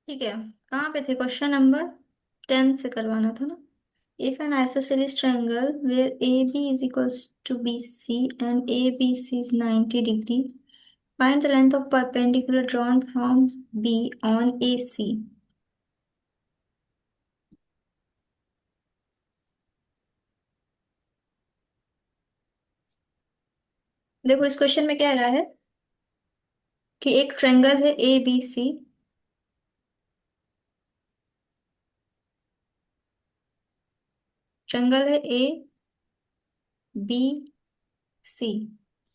ठीक है। कहाँ पे थे? क्वेश्चन नंबर 10 से करवाना था ना। If an isosceles triangle where A B is equals to B C and A B C is 90 degree, find the length of perpendicular drawn from B on A C. देखो इस question में क्या रहा है कि एक ट्रायंगल है A B C. Triangle है ए बी सी।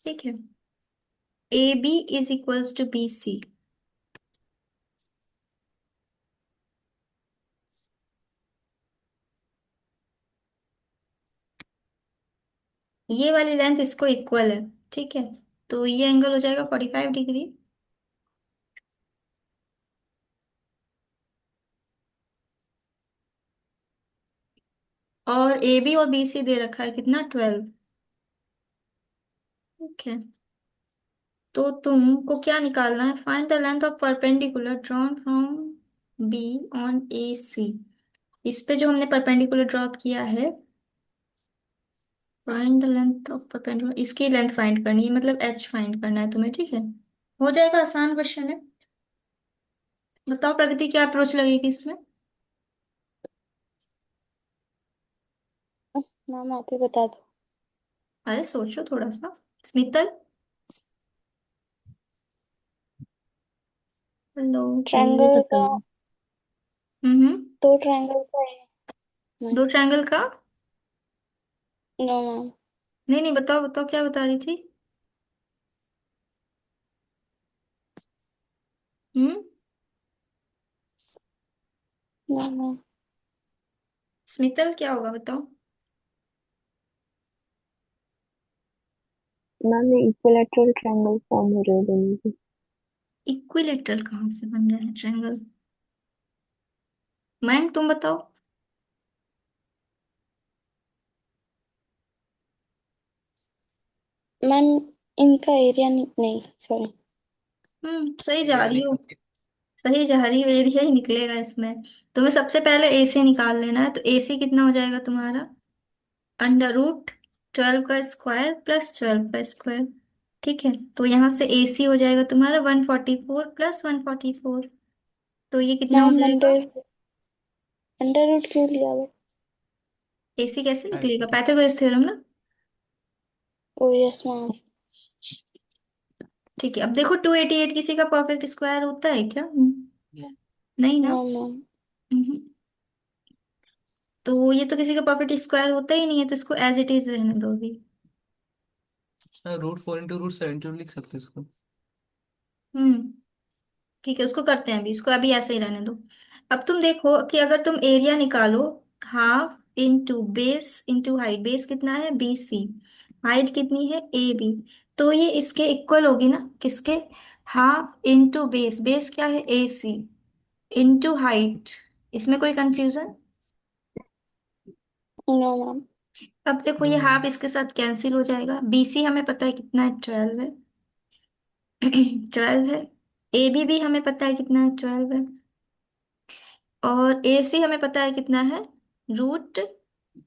ठीक है। A B is equals to B C. ये वाली लेंथ इसको इक्वल है। ठीक है। तो ये एंगल हो जाएगा 45 डिग्री। और ए बी और बी सी दे रखा है कितना? 12। ठीक है। तो तुमको क्या निकालना है? Find the length of perpendicular drawn from B on A C. इस पे जो हमने परपेंडिकुलर ड्रॉप किया है, find the length of perpendicular, इसकी लेंथ फाइंड करनी है, मतलब एच फाइंड करना है तुम्हें। ठीक है। हो जाएगा, आसान क्वेश्चन है। बताओ प्रगति क्या अप्रोच लगेगी इसमें। मैम आप ही बता दो। अरे सोचो थोड़ा सा। स्मितल। हेलो। ये ट्रायंगल का। बताओ। हम्म। दो ट्रायंगल का है मैम। दो ट्रायंगल का। No ma'am. नहीं नहीं, बताओ बताओ क्या बता रही थी। हम्म। No ma'am. स्मितल क्या होगा बताओ। मैम ये इक्विलैटरल ट्रायंगल फॉर्म हो रहे हैं दोनों के। इक्विलेटरल कहाँ से बन रहा है ट्रायंगल? मैम तुम बताओ। मैम इनका एरिया नहीं सॉरी। सही जा रही हो। सही जा रही हो, एरिया ही निकलेगा इसमें। तुम्हें सबसे पहले एसी निकाल लेना है। तो एसी कितना हो जाएगा तुम्हारा? √12 का स्क्वायर प्लस 12 का स्क्वायर। ठीक है। तो यहाँ से एसी हो जाएगा तुम्हारा 144 प्लस 144। तो ये कितना हो मैम जाएगा? अंडर अंडर रूट क्यों लिया हुआ? एसी कैसे निकलेगा? पाइथागोरस थ्योरम ना। ओ यस मैम। ठीक है। अब देखो 288 किसी का परफेक्ट स्क्वायर होता है क्या? नहीं ना। No ma'am. हम्म। तो ये तो किसी का परफेक्ट स्क्वायर होता ही नहीं है, तो इसको एज इट इज रहने दो अभी। √4 × √72 लिख सकते हैं इसको। हम्म। ठीक है, उसको करते हैं अभी, इसको अभी ऐसे ही रहने दो। अब तुम देखो कि अगर तुम एरिया निकालो, half into base into height. Base कितना है? B C. हाइट कितनी है? A B. तो ये इसके इक्वल होगी ना, किसके? Half into base. बेस क्या है? A C. Into height. इसमें कोई कंफ्यूजन? No ma'am. अब देखो ये नो हाफ मैम। इसके साथ कैंसिल हो जाएगा। बीसी हमें पता है कितना है? 12 है। 12 है। ए बी भी हमें पता है कितना है? 12 है। और ए सी हमें पता है कितना है? √2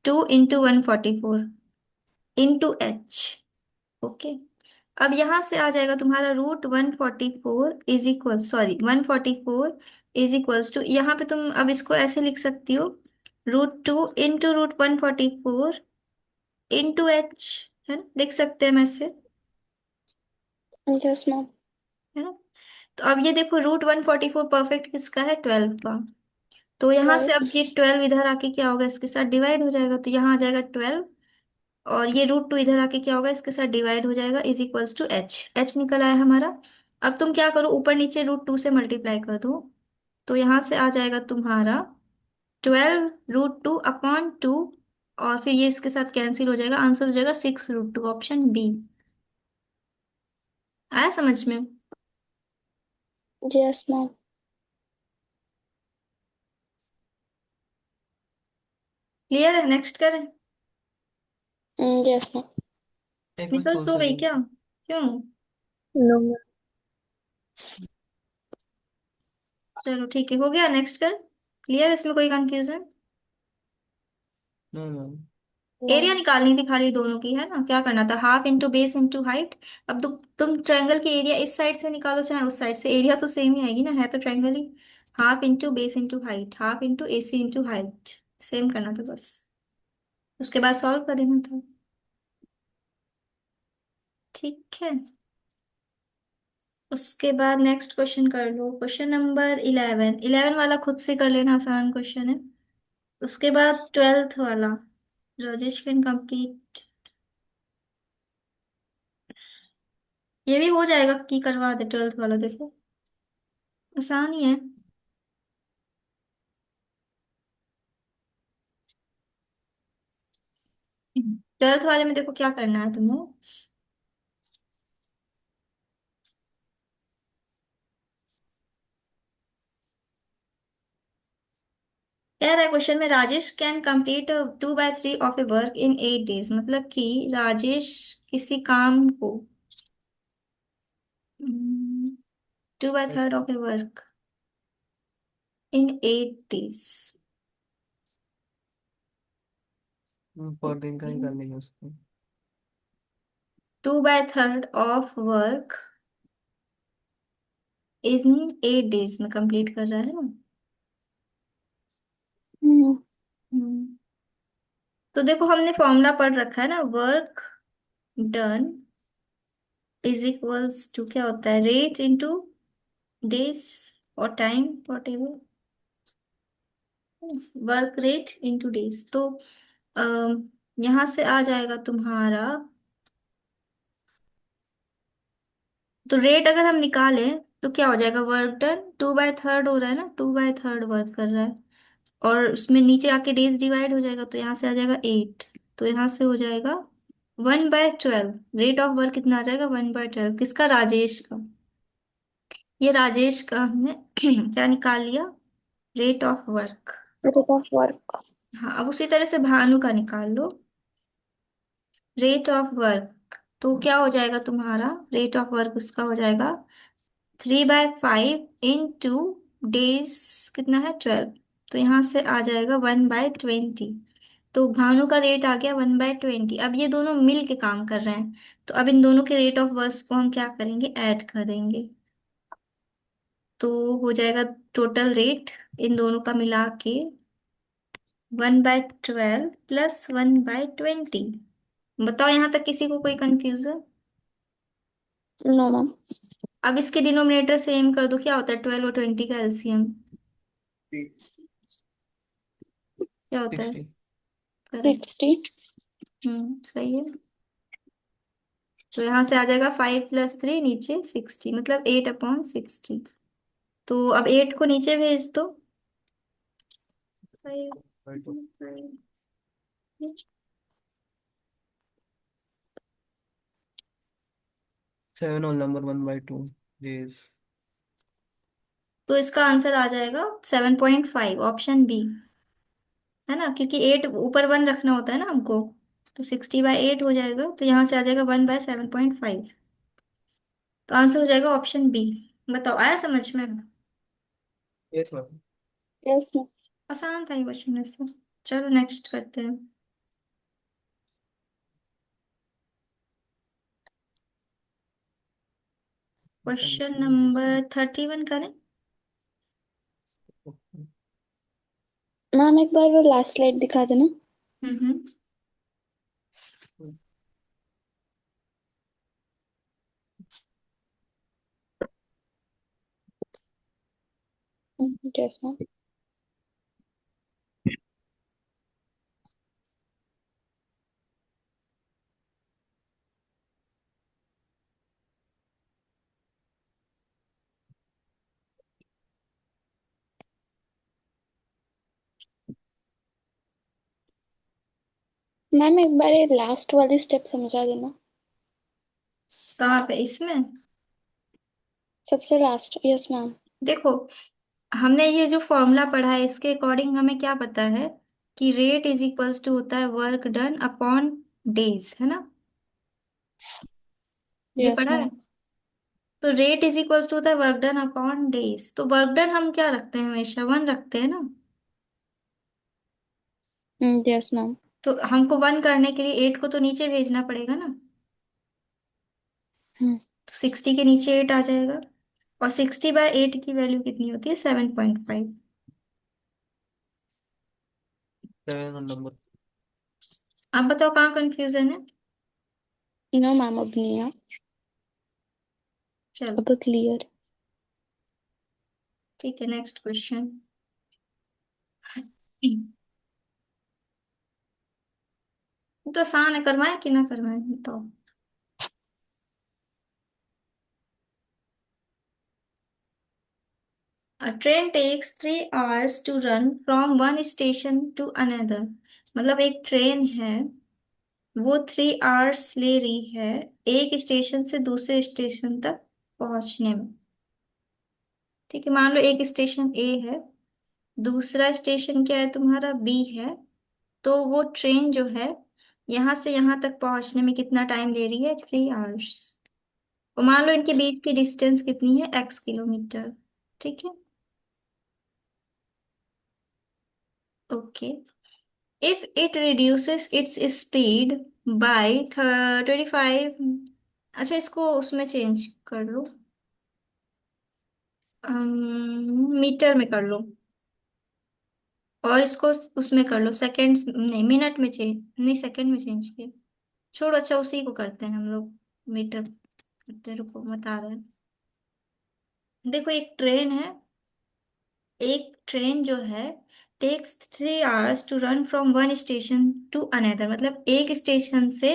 × 144 इंटू एच। ओके। अब यहां से आ जाएगा तुम्हारा √144 यहाँ पे तुम अब इसको ऐसे लिख सकती हो, √2 × √144 इंटू एच। है ना, लिख सकते हैं हम ऐसे। Yes ma'am. है ना। तो अब ये देखो √144 परफेक्ट किसका है? 12 का। तो यहाँ से अब 12। ये 12 इधर आके क्या होगा? इसके साथ डिवाइड हो जाएगा, तो यहाँ आ जाएगा 12। और ये √2 इधर आके क्या होगा? इसके साथ डिवाइड हो जाएगा, is equals to H. H निकल आया हमारा। अब तुम क्या करो, ऊपर नीचे √2 से मल्टीप्लाई कर दो। तो यहाँ से आ जाएगा तुम्हारा 12 √2 अपॉन 2। और फिर ये इसके साथ कैंसिल हो जाएगा, आंसर हो जाएगा 6 √2, ऑप्शन बी। आया समझ में? Yes ma'am. क्लियर है? नेक्स्ट करें? Yes ma'am. एक मिनट मिसल सो सोच गई रही। क्या? क्यों? No ma'am. चलो ठीक है, हो गया। नेक्स्ट कर। क्लियर, इसमें कोई confusion? No ma'am. No. Area निकालनी थी खाली दोनों की, है ना? क्या करना था? Half into base into height. अब तुम ट्रायंगल की एरिया इस साइड से निकालो चाहे उस साइड से, एरिया तो सेम ही आएगी ना, है तो ट्रायंगल ही। Half into base into height, half into AC into height. Same करना था बस, उसके बाद सॉल्व कर देना था। ठीक है। उसके बाद नेक्स्ट क्वेश्चन कर लो, क्वेश्चन नंबर 11। 11 वाला खुद से कर लेना, आसान क्वेश्चन है। उसके बाद 12th वाला, राजेश कैन कंप्लीट। ये भी हो जाएगा कि करवा दे 12th वाला, देखो आसान ही है। 12th वाले में देखो क्या करना है तुम्हें। कह रहा है क्वेश्चन में, Rajesh can complete 2/3 of A work in 8 days। मतलब कि राजेश किसी काम को 2/3 of A work in 8 days। पर दिन का ही कर लेंगे उसको। 2/3 ऑफ वर्क इन 8 days में कंप्लीट कर रहा है ना। हम्म। हम्म, तो देखो हमने फॉर्मूला पढ़ रखा है ना, work done is equals to क्या होता है, रेट इनटू डेज और time whatever, work rate into days. तो यहां से आ जाएगा तुम्हारा, तो रेट अगर हम निकालें तो क्या हो जाएगा, वर्क डन 2/3 हो रहा है ना, 2/3 वर्क कर रहा है। और उसमें नीचे आके डेज डिवाइड हो जाएगा, तो यहाँ से आ जाएगा 8। तो यहाँ से हो जाएगा 1/12। रेट ऑफ वर्क कितना आ जाएगा, 1/12। किसका, राजेश का। ये राजेश का हमने क्या निकाल लिया, rate of work. Rate of work. हाँ, अब उसी तरह से भानु का निकाल लो, रेट ऑफ वर्क। तो क्या हो जाएगा तुम्हारा, रेट ऑफ वर्क उसका हो जाएगा 3/5 इंटू डेज, कितना है 12। तो यहाँ से आ जाएगा 1/20। तो भानु का रेट आ गया 1/20। अब ये दोनों मिल के काम कर रहे हैं, तो अब इन दोनों के रेट ऑफ वर्क को हम क्या करेंगे, ऐड करेंगे। तो हो जाएगा टोटल रेट इन दोनों का मिला के 1/12 प्लस 1/20। बताओ यहाँ तक किसी को कोई कंफ्यूजन? No ma'am. अब इसके डिनोमिनेटर सेम कर दो, क्या होता है 12 और 20 का एलसीएम, क्या होता है? 60। करेक्ट। 60। सही है। तो यहाँ से आ जाएगा 5 + 3, नीचे 60, मतलब 8/60। तो अब 8 को नीचे भेज दो। 5, 5, 7 होल नंबर 1/2 डेज। तो इसका आंसर आ जाएगा 7.5, ऑप्शन बी, है ना? क्योंकि 8 ऊपर 1 रखना होता है ना हमको। तो 60/8 हो जाएगा, तो यहाँ से आ जाएगा 1/7.5। तो आंसर हो जाएगा ऑप्शन बी। बताओ, आया समझ में? Yes ma'am. Yes ma'am. आसान था ये क्वेश्चन इससे। चलो नेक्स्ट करते हैं। क्वेश्चन नंबर 31 करें। मैम एक बार वो लास्ट स्लाइड दिखा देना। हम्म। Yes ma'am. मैम एक बार ये लास्ट वाली स्टेप समझा देना। कहाँ पे, इसमें? सबसे लास्ट, यस मैम। देखो, हमने ये जो फॉर्मूला पढ़ा है इसके अकॉर्डिंग हमें क्या पता है, कि रेट इज इक्वल्स टू होता है वर्क डन अपॉन डेज, है ना? ये यस पढ़ा है। मैम। तो रेट इज इक्वल्स टू होता है वर्क डन अपॉन डेज। तो वर्क डन हम क्या रखते हैं, हमेशा 1 रखते हैं ना। Yes ma'am. तो हमको 1 करने के लिए 8 को तो नीचे भेजना पड़ेगा ना। तो 60 के नीचे 8 आ जाएगा। और 60/8 की वैल्यू कितनी होती है, 7.5। 7 नंबर। आप बताओ कहाँ कंफ्यूजन है। नो मैम, अब नहीं है। चलो अब क्लियर। ठीक है, नेक्स्ट क्वेश्चन। तो आसान है, करवाएं कि ना करवाएं बताओ। A train takes 3 hours to run from one station to another। मतलब एक ट्रेन है, वो 3 hours ले रही है एक स्टेशन से दूसरे स्टेशन तक पहुंचने में। ठीक है, मान लो एक स्टेशन ए है, दूसरा स्टेशन क्या है तुम्हारा, बी है। तो वो ट्रेन जो है यहाँ से यहाँ तक पहुंचने में कितना टाइम ले रही है, 3 hours। और मान लो इनके बीच की डिस्टेंस कितनी है, x किलोमीटर। ठीक है, okay. If it reduces its speed bye 25। अच्छा, इसको उसमें चेंज कर लो, मीटर में कर लो। और इसको उसमें कर लो, सेकंड्स नहीं मिनट में चेंज, नहीं सेकंड में चेंज किया। छोड़ो, अच्छा उसी को करते हैं हम लोग, मीटर करते हैं, रुको बता रहे हैं। देखो एक ट्रेन है, एक ट्रेन जो है takes 3 hours to run from one station to another. मतलब एक स्टेशन से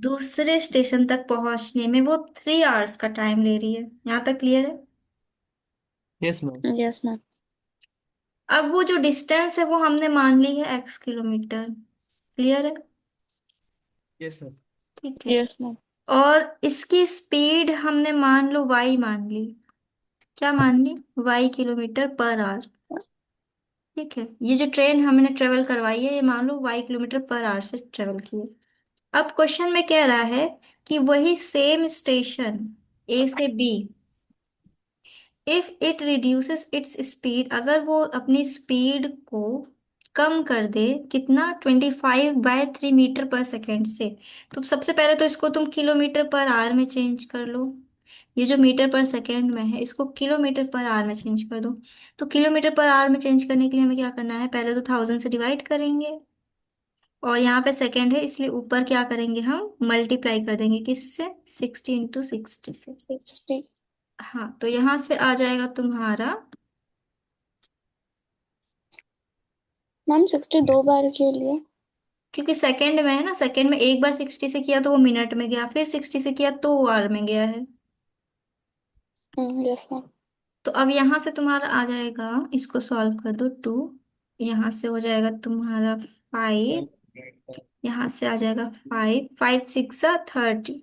दूसरे स्टेशन तक पहुंचने में वो 3 hours का टाइम ले रही है। यहाँ तक क्लियर है। Yes ma'am. Yes ma'am. अब वो जो डिस्टेंस है वो हमने मान ली है x किलोमीटर। क्लियर है। Yes ma'am. ठीक है। Yes ma'am. और इसकी स्पीड हमने मान लो y मान ली। क्या मान ली, y किलोमीटर पर आवर। ठीक है, ये जो ट्रेन हमने ट्रेवल करवाई है ये मान लो y किलोमीटर पर आवर से ट्रेवल की है। अब क्वेश्चन में कह रहा है कि वही सेम स्टेशन ए से B, if it reduces its speed, अगर वो अपनी स्पीड को कम कर दे, कितना, 25/3 मीटर पर सेकेंड से। तो सबसे पहले तो इसको तुम किलोमीटर पर आवर में चेंज कर लो। ये जो मीटर पर सेकेंड में है इसको किलोमीटर पर आवर में चेंज कर दो। तो किलोमीटर पर आवर में चेंज करने के लिए हमें क्या करना है, पहले तो 1000 से डिवाइड करेंगे। और यहाँ पे सेकेंड है इसलिए ऊपर क्या करेंगे, हम मल्टीप्लाई कर देंगे किससे, 60 × 60 से। 60। हाँ, तो यहाँ से आ जाएगा तुम्हारा, मैम 60 दो बार क्यों लिया? क्योंकि सेकंड में है ना, सेकंड में एक बार 60 से किया तो वो मिनट में गया, फिर 60 से किया तो वो आवर में गया है। Yes ma'am. तो अब यहाँ से तुम्हारा आ जाएगा, इसको सॉल्व कर दो, 2। यहाँ से हो जाएगा तुम्हारा 5। यहाँ से आ जाएगा 5, 5 6 30।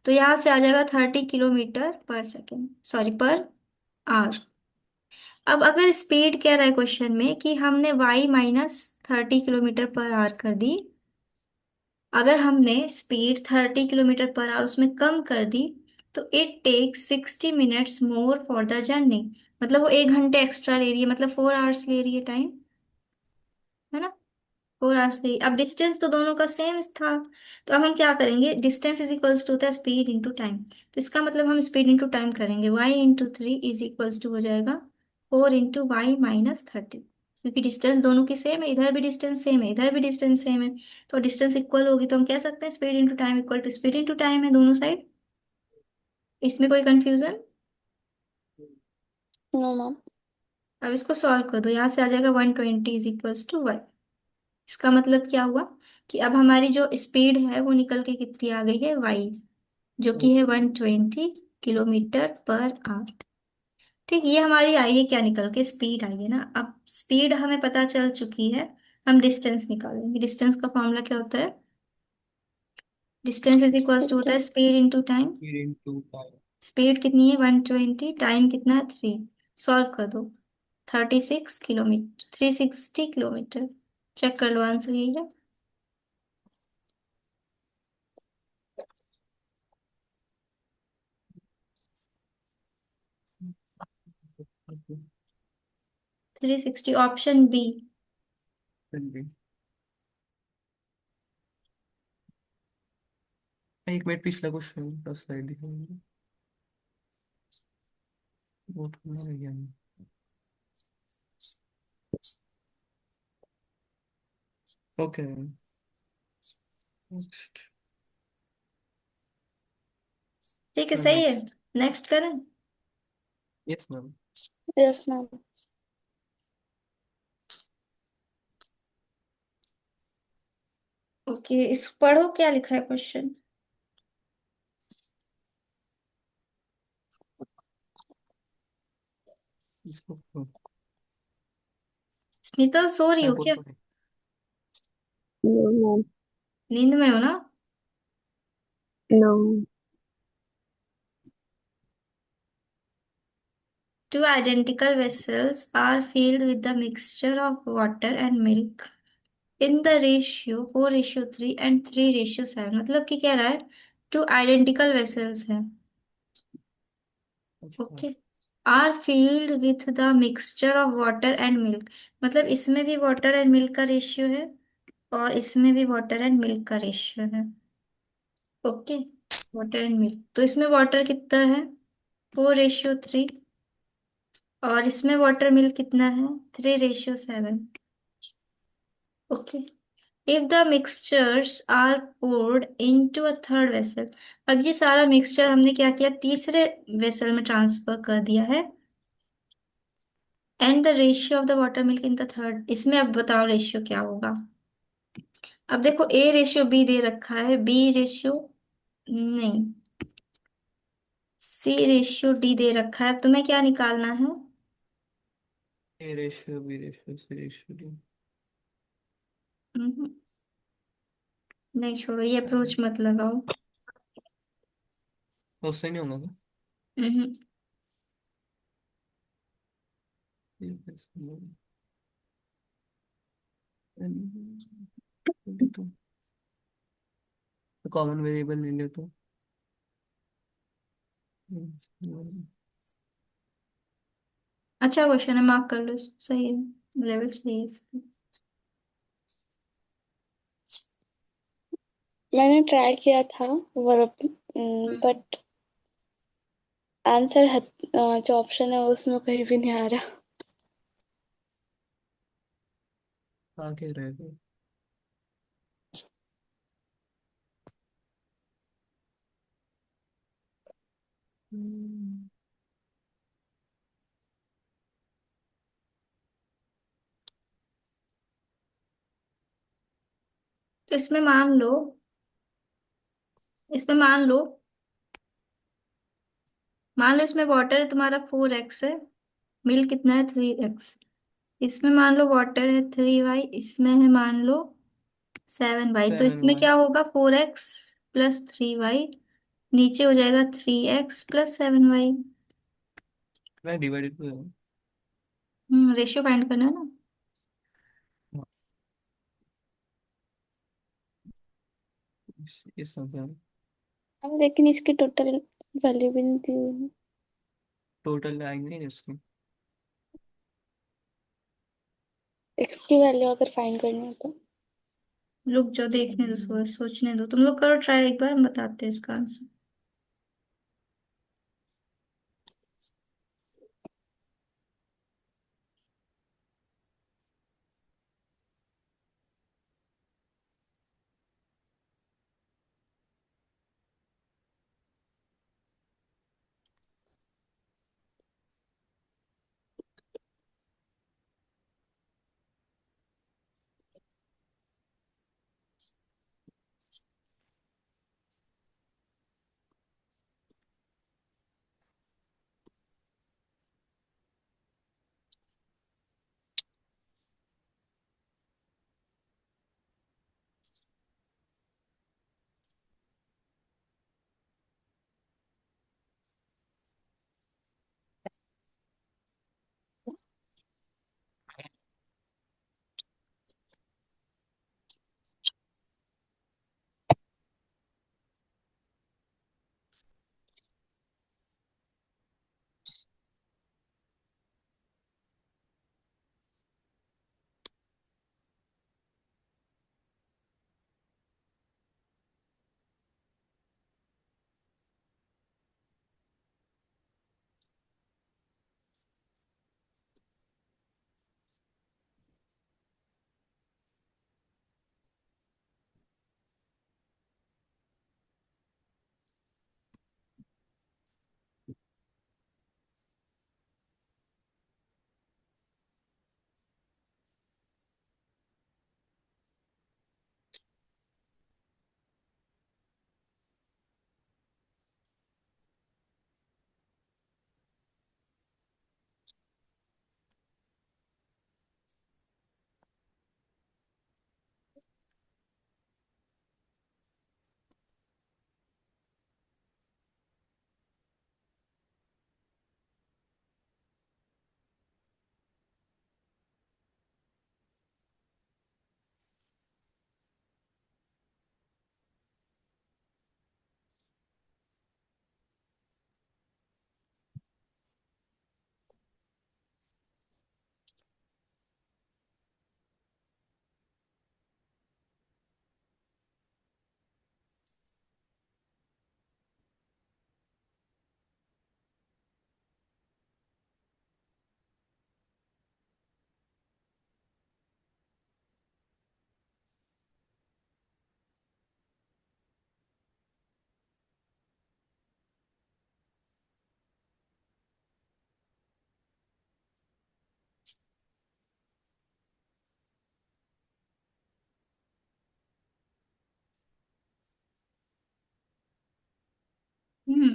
तो यहाँ से आ जाएगा 30 किलोमीटर पर सेकेंड, सॉरी पर आवर। अब अगर स्पीड कह रहा है क्वेश्चन में कि हमने y -30 किलोमीटर पर आवर कर दी, अगर हमने स्पीड 30 किलोमीटर पर आवर उसमें कम कर दी, तो it takes 60 minutes more for the journey. मतलब वो 1 घंटे एक्स्ट्रा ले रही है, मतलब 4 hours ले रही है टाइम, है ना। 4 hours ले, अब डिस्टेंस तो दोनों का सेम था। तो अब हम क्या करेंगे, डिस्टेंस इज इक्वल्स टू होता है स्पीड इंटू टाइम। तो इसका मतलब हम स्पीड इंटू टाइम करेंगे, y × 3 इज इक्वल्स टू हो जाएगा 4 × y - 30। क्योंकि डिस्टेंस दोनों की सेम है, इधर भी डिस्टेंस सेम है, इधर भी डिस्टेंस सेम है। तो डिस्टेंस इक्वल होगी तो हम कह सकते हैं speed into time equal to speed into time है दोनों साइड। इसमें कोई कंफ्यूजन। No ma'am. अब इसको सॉल्व कर दो, यहाँ से आ जाएगा 120 इज इक्वल्स टू y। इसका मतलब क्या हुआ कि अब हमारी जो स्पीड है वो निकल के कितनी आ गई है, y, जो कि है 120 किलोमीटर पर आवर। ठीक, ये हमारी आई है क्या, निकल के स्पीड आई है ना। अब स्पीड हमें पता चल चुकी है, हम डिस्टेंस निकालेंगे। डिस्टेंस का फॉर्मूला क्या होता है, डिस्टेंस इज इक्वल्स टू होता है speed into time. Speed into time. Speed कितनी है 120, टाइम कितना है 3। सॉल्व कर दो, 36 किलोमीटर, 360 किलोमीटर। चेक कर लो, आंसर यही है। 360, ऑप्शन बी। फिर भी एक मिनट, पिछला क्वेश्चन का स्लाइड दिखाएंगे। वो तो नहीं गया। Okay, next. ठीक है, सही है। नेक्स्ट करें। Yes ma'am. Yes ma'am. Okay, इस पढ़ो क्या लिखा है क्वेश्चन। इसको स्मिता, सो रही मैं हो बोल क्या? पा नो मैम। नींद में हो ना? No. Two identical vessels are filled with the mixture of water and milk in the ratio 4:3 and 3:7। मतलब कि कह रहा है टू आइडेंटिकल वेसल्स हैं। अच्छा। Okay. Are filled with the mixture of water and milk, मतलब इसमें भी वाटर एंड मिल्क का रेशियो है और इसमें भी वाटर एंड मिल्क का रेशियो है। ओके। वाटर एंड मिल्क, तो इसमें वाटर कितना है? 4:3। और इसमें वाटर मिल्क कितना है? 3:7। Okay. If the mixtures are poured into a third vessel, अब ये सारा मिक्सचर हमने क्या किया, तीसरे वेसल में ट्रांसफर कर दिया है। And the ratio of the water milk in the third, इसमें अब बताओ रेशियो क्या होगा। अब देखो, ए रेशियो बी दे रखा है, बी रेशियो नहीं, सी रेशियो डी दे रखा है। तुम्हें क्या निकालना है? A ratio, B ratio, C ratio, D. हम्म, नहीं छोड़ो, ये अप्रोच मत लगाओ। उससे नहीं होगा क्या? हम्म, तो कॉमन वेरिएबल ले ले तो। अच्छा क्वेश्चन है, मार्क कर लो इसको, सही है, लेवल सही है इसका। मैंने ट्राई किया था वर्ब, हम्म। बट आंसर जो ऑप्शन है उसमें कहीं भी नहीं आ रहा। हाँ, कह रहे थे। तो इसमें मान लो इसमें वाटर है तुम्हारा 4x है, मिल्क कितना है 3x। इसमें मान लो वाटर है 3y, इसमें है मान लो 7y। तो सेवन इसमें वन क्या होगा, 4x+3y, नीचे हो जाएगा 3x+7y। मैं डिवाइडेड पे रेशियो फाइंड करना है ना। ये समझा। अब लेकिन इसकी टोटल वैल्यू भी नहीं दी हुई है। टोटल आएंगे नहीं इसमें। एक्स की वैल्यू अगर फाइंड करनी हो तो। रुक जाओ, देखने दो, सोचने दो, तुम लोग करो ट्राई एक बार, हम बताते हैं इसका आंसर।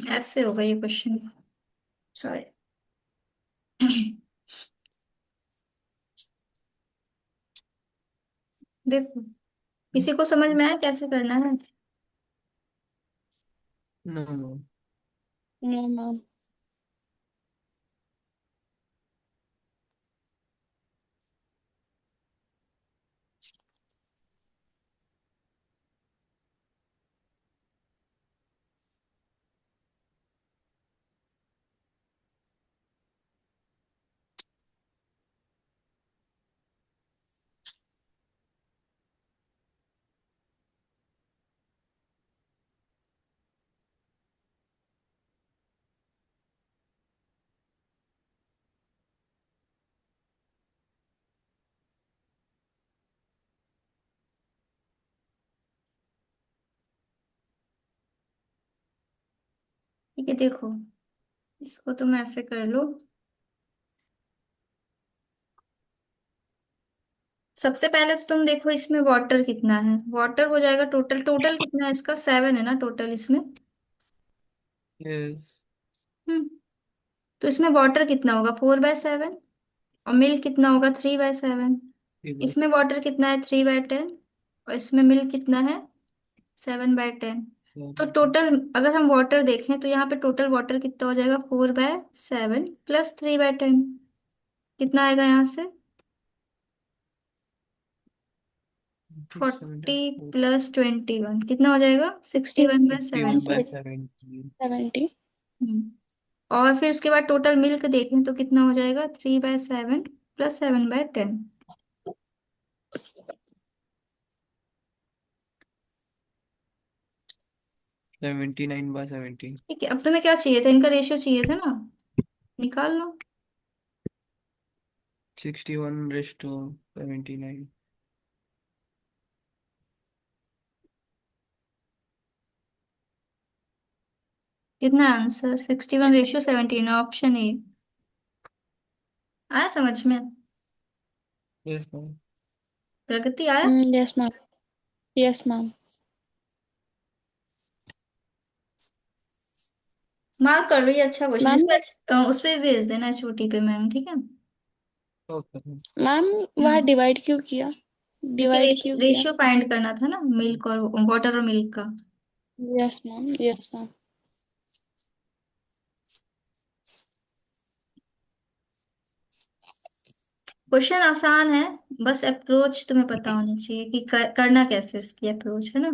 ऐसे होगा ये क्वेश्चन। सॉरी। देखो, किसी को समझ में आया कैसे करना है? No no. No ma'am. ठीक है, देखो, इसको तुम ऐसे कर लो। सबसे पहले तो तुम देखो इसमें वाटर कितना है। वाटर हो जाएगा टोटल, टोटल कितना है इसका? 7 है ना टोटल इसमें। यस। हम्म तो इसमें वाटर कितना होगा? 4/7। और मिल्क कितना होगा? 3/7। ठीक इसमें वाटर कितना है? 3/10। और इसमें मिल्क कितना है? 7/10। है। तो टोटल अगर हम वाटर देखें तो यहाँ पे टोटल वाटर कितना हो जाएगा? 4/7 प्लस 3/10। कितना आएगा यहाँ से? 40 प्लस 21 कितना हो जाएगा? 61/70। 51/70। 70। हम्म और फिर उसके बाद टोटल मिल्क देखें तो कितना हो जाएगा? 3/7 प्लस 7/10। 79/70। ठीक है, अब तुम्हें क्या चाहिए था? इनका रेशियो चाहिए था ना, निकाल लो। 61:79। कितना आंसर? 61:17, option A. आया समझ में? Yes ma'am. प्रगति आया? Yes ma'am. Yes ma'am. Mark कर लो, ये अच्छा क्वेश्चन। मैम। इसको उस पे भेज देना, छोटी पे मैम, ठीक है? ओके। मैम वहाँ हम्म डिवाइड क्यों किया? क्योंकि डिवाइड क्यों किया? रेशियो फाइंड करना था ना, मिल्क और वाटर और मिल्क का। Yes ma'am. Yes ma'am. Question आसान है, बस अप्रोच तुम्हें पता होनी चाहिए कि करना कैसे, इसकी अप्रोच है ना।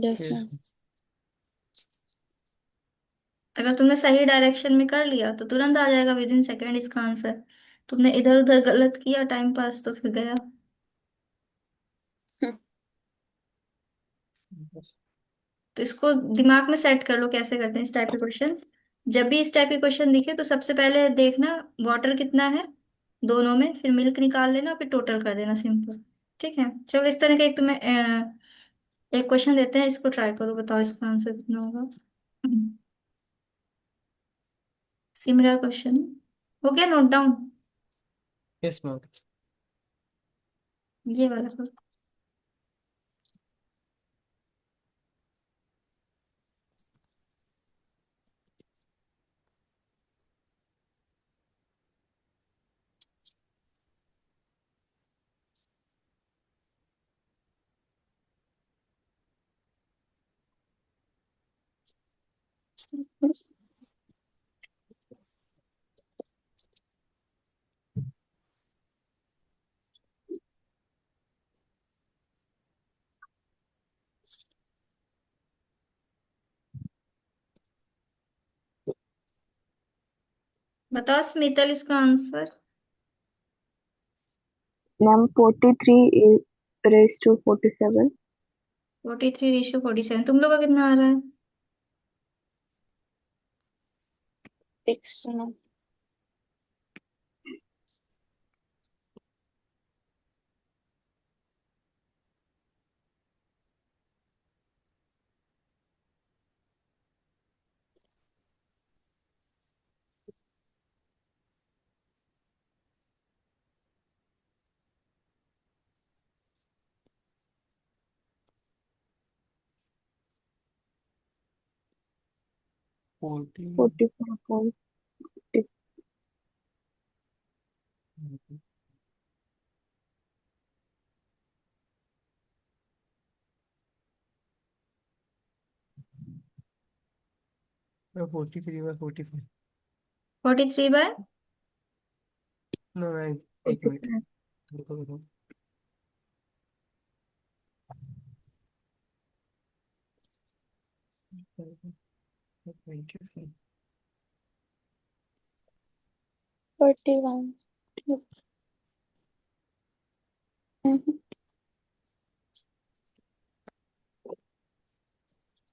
Yes yes. मैम। अगर तुमने सही डायरेक्शन में कर लिया तो तुरंत आ जाएगा विद इन सेकेंड इसका आंसर। तुमने इधर उधर गलत किया टाइम पास, तो फिर गया। तो इसको दिमाग में सेट कर लो कैसे करते हैं इस टाइप के क्वेश्चंस। जब भी इस टाइप के क्वेश्चन दिखे तो सबसे पहले देखना वाटर कितना है दोनों में, फिर मिल्क निकाल लेना, फिर टोटल कर देना, सिंपल। ठीक है, चलो इस तरह का एक तुम्हें एक क्वेश्चन देते हैं, इसको ट्राई करो, बताओ इसका आंसर कितना होगा। सिमिलर क्वेश्चन हो गया नोट डाउन? Yes ma'am. ये वाला करो। बताओ स्मितल इसका आंसर। Ma'am 43 raised to 47। 43:47। तुम लोग का कितना आ रहा है? 6 मैम। 40। 44.40। 43/45। 43/45। नो, एक मिनट, रुको रुको। वन।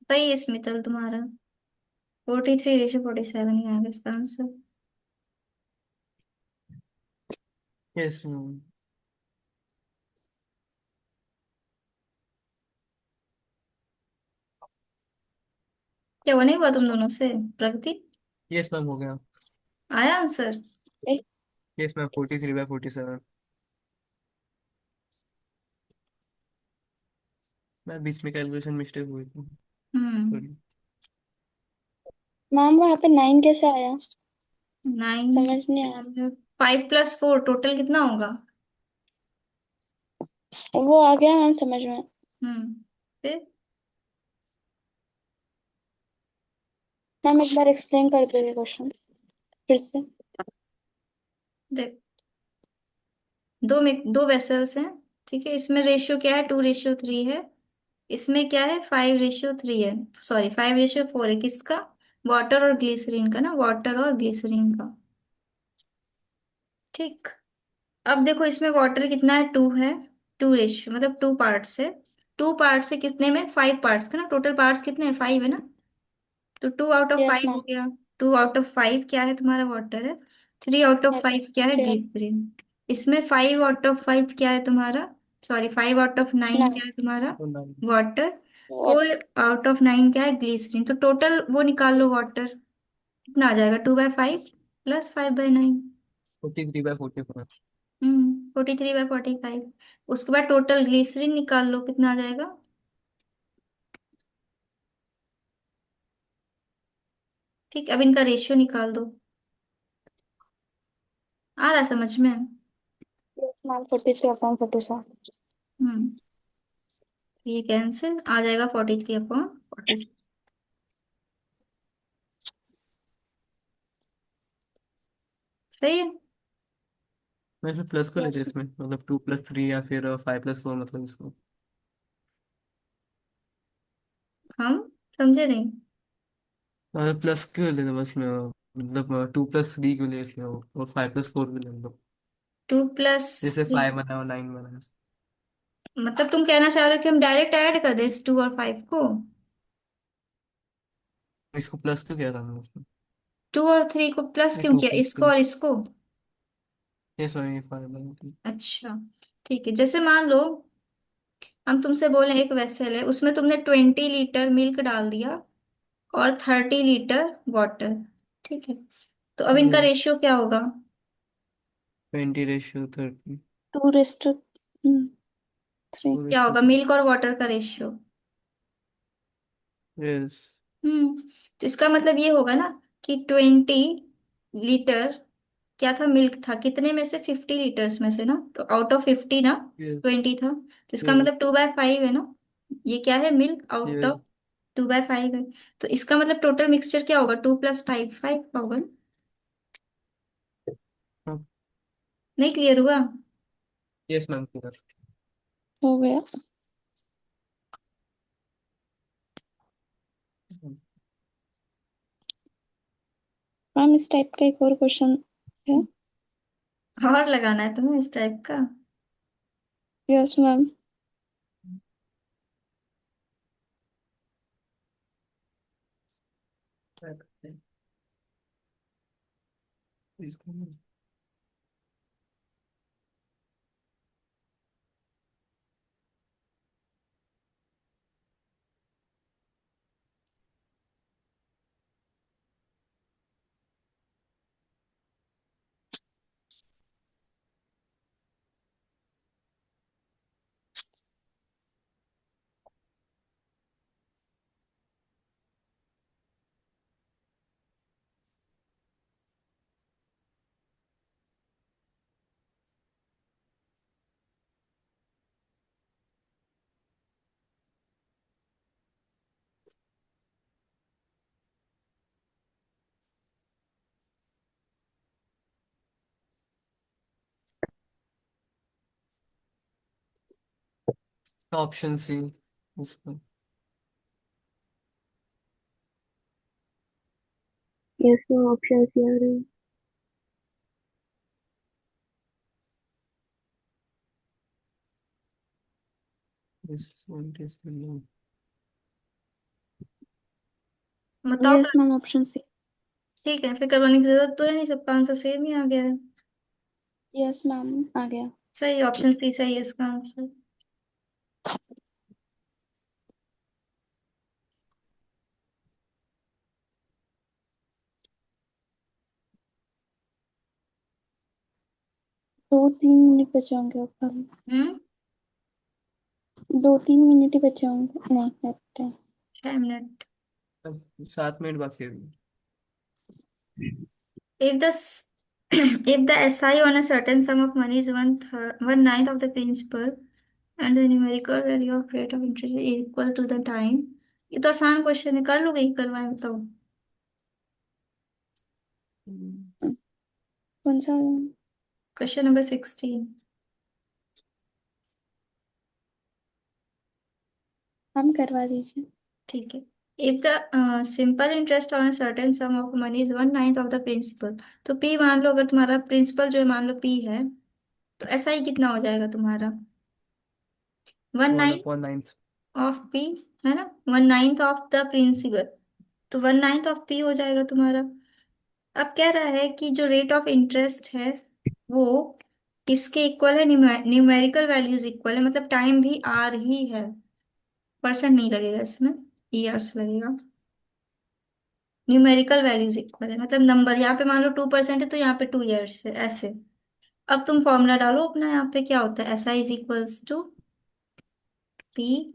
सही है स्मितल तुम्हारा। 43/47 ही आएगा इसका आंसर। Yes ma'am. क्या वो नहीं हुआ तुम दोनों से? प्रगति, यस मैम, हो गया। आया आंसर? Yes ma'am, 43/47। मैं बीच में कैलकुलेशन मिस्टेक हुई थी हम्म। थोड़ी। मैम वहाँ पे 9 कैसे आया? 9। समझ नहीं आया। 5+4 टोटल कितना होगा? वो आ गया मैम समझ में। फिर मैम एक बार एक्सप्लेन कर दो ये क्वेश्चन फिर से। देख, दो वेसल्स हैं। ठीक है, इसमें रेशियो क्या है? 2:3 है। इसमें क्या है? 5:3 है। सॉरी, 5:4 है। किसका? वाटर और ग्लिसरीन का ना, वाटर और ग्लिसरीन का। ठीक। अब देखो, इसमें वाटर कितना है? 2 है। 2 रेशियो मतलब 2 पार्ट्स है। 2 पार्ट्स से कितने में? 5 पार्ट्स का ना, टोटल पार्ट्स कितने हैं? 5 है ना। तो 2 आउट ऑफ यस 5 हो मैम। गया। 2 आउट ऑफ 5 क्या है? तुम्हारा वाटर है। 3 आउट ऑफ 5 क्या है? ओके। ग्लिसरीन। इसमें 5 आउट ऑफ 5 क्या है तुम्हारा? सॉरी, 5 आउट ऑफ 9 क्या नाइन। है तुम्हारा? तो 9। वाटर। और 4 आउट ऑफ 9 क्या है? ग्लिसरीन। तो टोटल वो निकाल लो, वाटर कितना आ जाएगा? 2/5 प्लस 5/9। 43/44। 43/45। उसके बाद टोटल ग्लिसरीन निकाल लो, कितना आ जाएगा? ठीक, अब इनका रेशियो निकाल दो। आ रहा समझ में? Yes ma'am 43/47। हम्म। ये कैंसिल आ जाएगा, 43/46। सही है। मैं फिर प्लस को लेते यस। इसमें, मतलब 2+3 या फिर 5+4, मतलब इसको। हम समझे नहीं। प्लस क्यों लेते बस में, मतलब 2+3 क्यों ले इसमें, और 5+4 भी ले लो। 2+, जैसे 5 बना और 9 बना। मतलब तुम कहना चाह रहे हो कि हम डायरेक्ट ऐड कर दें इस 2 और 5 को? इसको प्लस क्यों किया था हमने उसमें? 2 और 3 को प्लस ये क्यों टू किया, प्लस इसको थ्री और इसको? यस मैम, ये 5 बना थी। अच्छा, ठीक है। जैसे मान लो हम तुमसे बोले एक वेसल है, उसमें तुमने 20 लीटर मिल्क डाल दिया और 30 लीटर वाटर। ठीक है, तो अब इनका यस। रेशियो क्या होगा? 20/30। 2:3। क्या होगा 2/3। मिल्क और वाटर का रेशियो? यस। तो इसका मतलब ये होगा ना कि 20 लीटर क्या था? मिल्क था। कितने में से? 50 लीटर्स में से ना, तो आउट ऑफ 50 ना, यस। 20 था। तो इसका मतलब यस। 2/5 है ना। ये क्या है? Milk out yes. ऑफ 2/5 है। तो इसका मतलब टोटल मिक्सचर क्या होगा? 2+5 5 का होगा ना? नहीं क्लियर हुआ? Yes ma'am, clear. हो गया मैम। इस टाइप का एक और क्वेश्चन है। और लगाना है तुम्हें इस टाइप का? Yes ma'am. इसको ऑप्शन सी उसका। यस मैम, ऑप्शन सी आ रहे हैं। बताओ यस फिर। Ma'am, option C. ठीक है, फिर करवाने की जरूरत तो है नहीं, सबका आंसर सेम ही आ गया है। यस मैम, आ गया। सही, ऑप्शन सी सही है इसका आंसर। 2-3 मिनट बचे होंगे अब खाली। हम्म। 2-3 मिनट ही बचे होंगे, नहीं लगता है। 6 मिनट। 7 मिनट बाकी है अभी। If the if the SI on a certain sum of money is 1/9 of the principal and the numerical value of rate of interest is equal to the time। ये तो आसान क्वेश्चन है, कर लोगे, करवाए बताओ। कौन सा? Question number 16। हम करवा दीजिए। ठीक है। If the simple interest on certain sum of money is 1/9 of the principal. तो पी मान लो, अगर तुम्हारा प्रिंसिपल जो है मान लो पी है, तो ऐसा ही कितना हो जाएगा तुम्हारा? One one nine upon ninth. Of P, है ना, 1/9 ऑफ द प्रिंसिपल। तो 1/9 ऑफ पी हो जाएगा तुम्हारा। अब कह रहा है कि जो रेट ऑफ इंटरेस्ट है वो इसके इक्वल है, न्यूमेरिकल वैल्यूज इक्वल है, मतलब टाइम भी आर ही है। परसेंट नहीं लगेगा इसमें, ईयर्स लगेगा। न्यूमेरिकल वैल्यूज इक्वल है मतलब नंबर, यहाँ पे मान लो 2% है तो यहाँ पे 2 ईयर्स है, ऐसे। अब तुम फॉर्मूला डालो अपना, यहाँ पे क्या होता है, S I is equals to P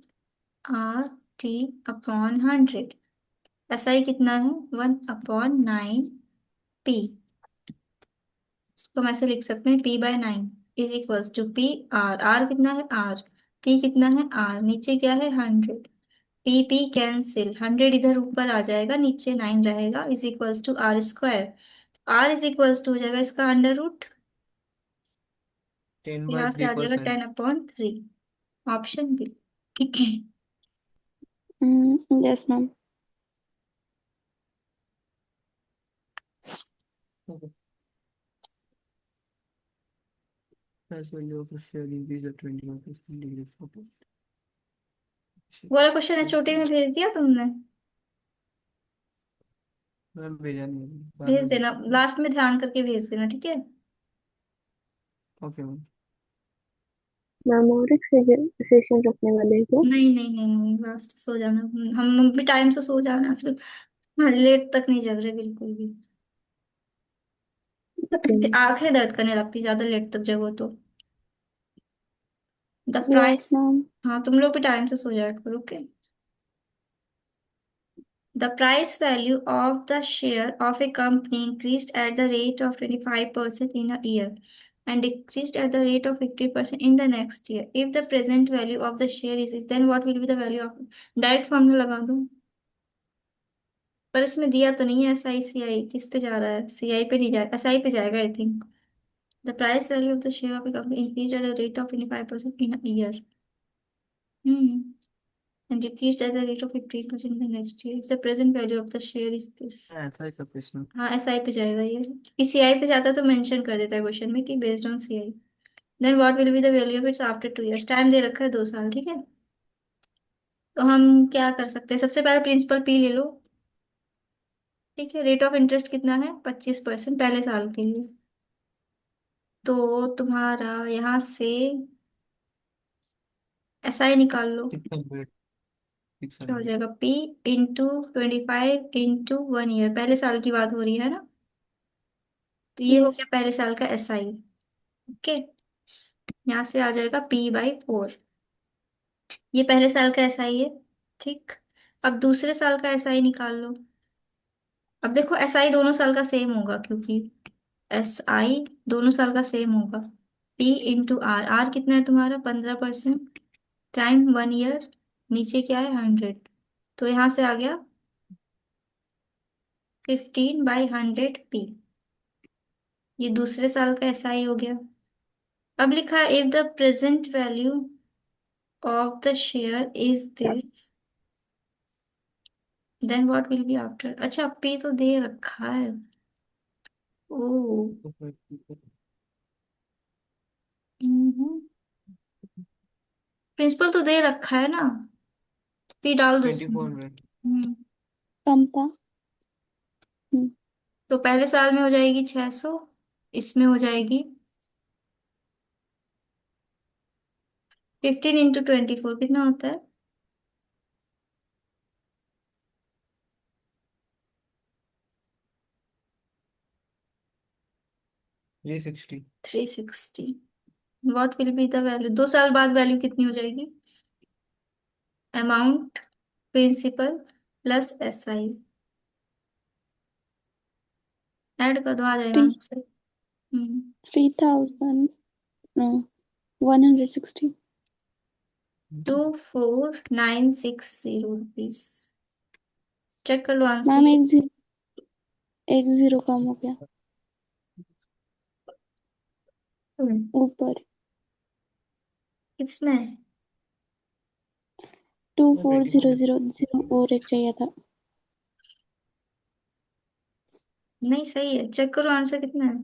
R T upon 100। S I कितना है, 1/9 पी। इसको हम ऐसे लिख सकते हैं, P/9 is equals to P R. R कितना है, आर। टी कितना है, आर। नीचे क्या है, 100। पी पी कैंसिल, 100 इधर ऊपर आ जाएगा, नीचे 9 रहेगा, is equals to R square. R is equals to हो जाएगा इसका अंडर रूट। टेन बाई यहाँ से थ्री आ जाएगा percent 10/3। Option B. Yes ma'am. Price value of a share increase at 21% degree for वो वाला क्वेश्चन है, छोटे में भेज दिया तुमने? मैम भेजा नहीं अभी, बाद भेज में देना, देखते हैं। लास्ट में ध्यान करके भेज देना, ठीक है। Okay ma'am. मैम और एक सेशन रखने वाले हैं क्या? नहीं नहीं नहीं नहीं, लास्ट सो जाना। हम भी टाइम से सो जाना आजकल। हाँ, लेट तक नहीं जग रहे बिल्कुल भी। आंखें दर्द करने लगती ज्यादा लेट तक जगो तो। The yes price. मैम। हाँ, तुम लोग भी टाइम से सो जाया करो, okay. The price value of the share of a company increased at the rate of 25% in a year and decreased at the rate of 50% in the next year. If the present value of the share is, then what will be the value of? Direct formula लगा दो। पर इसमें दिया तो नहीं है, S आई सी आई किस पे जा रहा है, सी आई पे नहीं जाएगा, एस आई पे जाएगा I think. The price value of the share of A company increase at the rate of 25% in a year. Hmm. And decreased at the rate of 15% in the next year. If the present value of the share is this। ऐसा ही सब प्रश्न। हाँ, S I पे जाएगा ये। CI पे जाता तो मेंशन कर देता है क्वेश्चन में कि based on CI. Then what will be the value of its after 2 years. Time दे रखा है 2 साल, ठीक है। तो हम क्या कर सकते हैं, सबसे पहले प्रिंसिपल पी ले लो। ठीक है, रेट ऑफ इंटरेस्ट कितना है, 25% पहले साल के लिए। तो तुम्हारा यहाँ से एस आई निकाल लो। कितना वेट फिक्स क्या हो आएंगे। जाएगा, P × 25 × 1 ईयर, पहले साल की बात हो रही है ना। तो ये हो यस। गया पहले साल का एस आई। ओके। यहाँ से आ जाएगा P/4। ये पहले साल का एसआई है, ठीक। अब दूसरे साल का एसआई निकाल लो। अब देखो एसआई दोनों साल का सेम होगा, क्योंकि एसआई दोनों साल का सेम होगा। P × R। आर कितना है तुम्हारा, 15%। Time 1 year. नीचे क्या है, 100। तो यहाँ से आ गया 15/100 P। ये दूसरे साल का एसआई हो गया। अब लिखा है if the present value of the share is this, then what will be after? अच्छा पे तो दे रखा है। ओ। प्रिंसिपल तो दे रखा है ना, पे डाल दो ट्वेंटी इसमें। फोर हंड्रेड कम था। हम्म, तो पहले साल में हो जाएगी 600, इसमें हो जाएगी 15 × 24 कितना होता है? 360। 360। What will be the value, 2 साल बाद वैल्यू कितनी हो जाएगी? Amount principal plus SI, add कर दो, आ जाएगा three answer. 3000 no 160। 24960 rupees. Check कर लो मैम आंसर। एक जीरो कम हो गया हम्म, ऊपर। किसमें? 24000 और एक चाहिए था। नहीं सही है, चेक करो आंसर कितना है।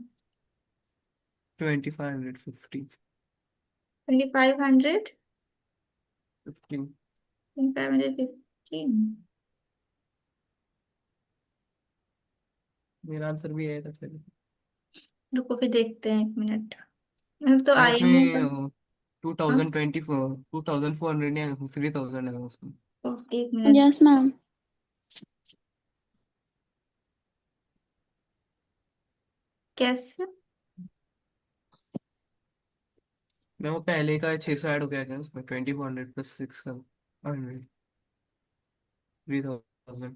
2550। 2500। 15। 2515। मेरा आंसर भी आया था पहले। रुको फिर देखते हैं, 1 मिनट। अब तो या आया नहीं है पर। उसमें टू हाँ, थाउजेंड ट्वेंटी फोर 2400 नहीं आया, 3000 है उसमें। 1 मिनट। Yes ma'am. कैसे? मैं वो पहले का 600 ऐड हो गया क्या उसमें, 2400 प्लस 600, 3000।